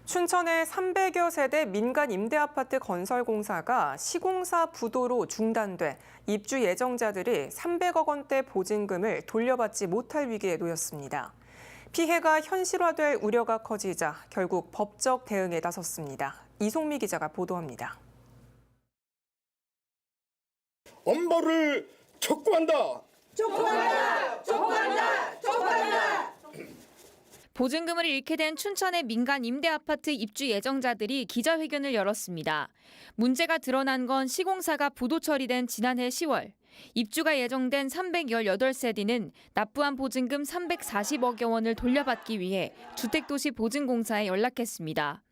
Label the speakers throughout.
Speaker 1: 춘천의 300여 세대 민간 임대아파트 건설공사가 시공사 부도로 중단돼 입주 예정자들이 300억 원대 보증금을 돌려받지 못할 위기에 놓였습니다. 피해가 현실화될 우려가 커지자 결국 법적 대응에 나섰습니다. 이송미 기자가 보도합니다.
Speaker 2: 엄벌을 촉구한다.
Speaker 3: 촉구한다! 촉구한다! 촉구한다!
Speaker 4: 보증금을 잃게 된 춘천의 민간 임대아파트 입주 예정자들이 기자회견을 열었습니다. 문제가 드러난 건 시공사가 부도 처리된 지난해 10월. 입주가 예정된 318세대는 납부한 보증금 340억여 원을 돌려받기 위해 주택도시보증공사에 연락했습니다.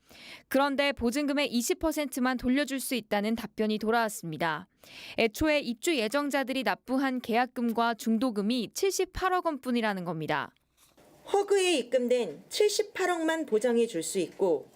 Speaker 4: 그런데 보증금의 20%만 돌려줄 수 있다는 답변이 돌아왔습니다. 애초에 입주 예정자들이 납부한 계약금과 중도금이 78억 원뿐이라는 겁니다.
Speaker 3: 허그에 입금된 78억만 보장해 줄 수 있고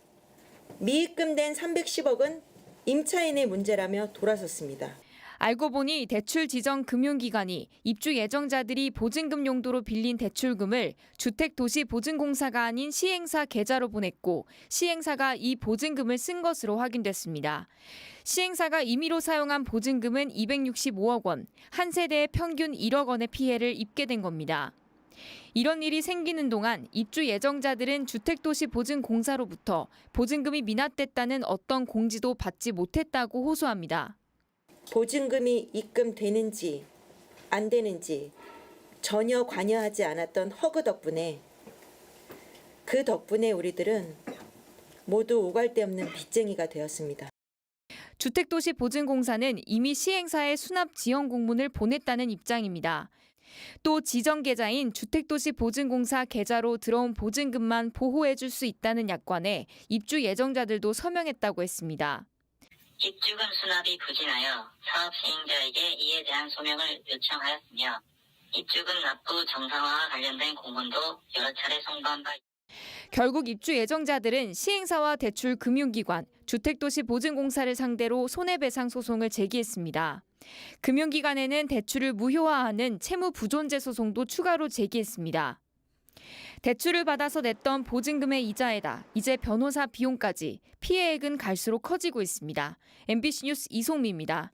Speaker 3: 미입금된 310억은 임차인의 문제라며 돌아섰습니다.
Speaker 4: 알고 보니 대출 지정 금융기관이 입주 예정자들이 보증금 용도로 빌린 대출금을 주택도시보증공사가 아닌 시행사 계좌로 보냈고 시행사가 이 보증금을 쓴 것으로 확인됐습니다. 시행사가 임의로 사용한 보증금은 265억 원, 한 세대에 평균 1억 원의 피해를 입게 된 겁니다. 이런 일이 생기는 동안 입주 예정자들은 주택도시보증공사로부터 보증금이 미납됐다는 어떤 공지도 받지 못했다고 호소합니다.
Speaker 3: 보증금이 입금되는지 안 되는지 전혀 관여하지 않았던 허그 덕분에 우리들은 모두 오갈 데 없는 빚쟁이가 되었습니다.
Speaker 4: 주택도시보증공사는 이미 시행사에 수납 지원 공문을 보냈다는 입장입니다. 또 지정 계좌인 주택도시보증공사 계좌로 들어온 보증금만 보호해 줄 수 있다는 약관에 입주 예정자들도 서명했다고 했습니다.
Speaker 5: 입주금 수납이 부진하여 사업 시행자에게 이에 대한 소명을 요청하였으며 입주금 납부 정상화와 관련된 공문도 여러 차례 송부한 바 있습니다.
Speaker 4: 결국 입주 예정자들은 시행사와 대출 금융기관, 주택도시보증공사를 상대로 손해배상 소송을 제기했습니다. 금융기관에는 대출을 무효화하는 채무부존재 소송도 추가로 제기했습니다. 대출을 받아서 냈던 보증금의 이자에다 이제 변호사 비용까지 피해액은 갈수록 커지고 있습니다. MBC 뉴스 이송미입니다.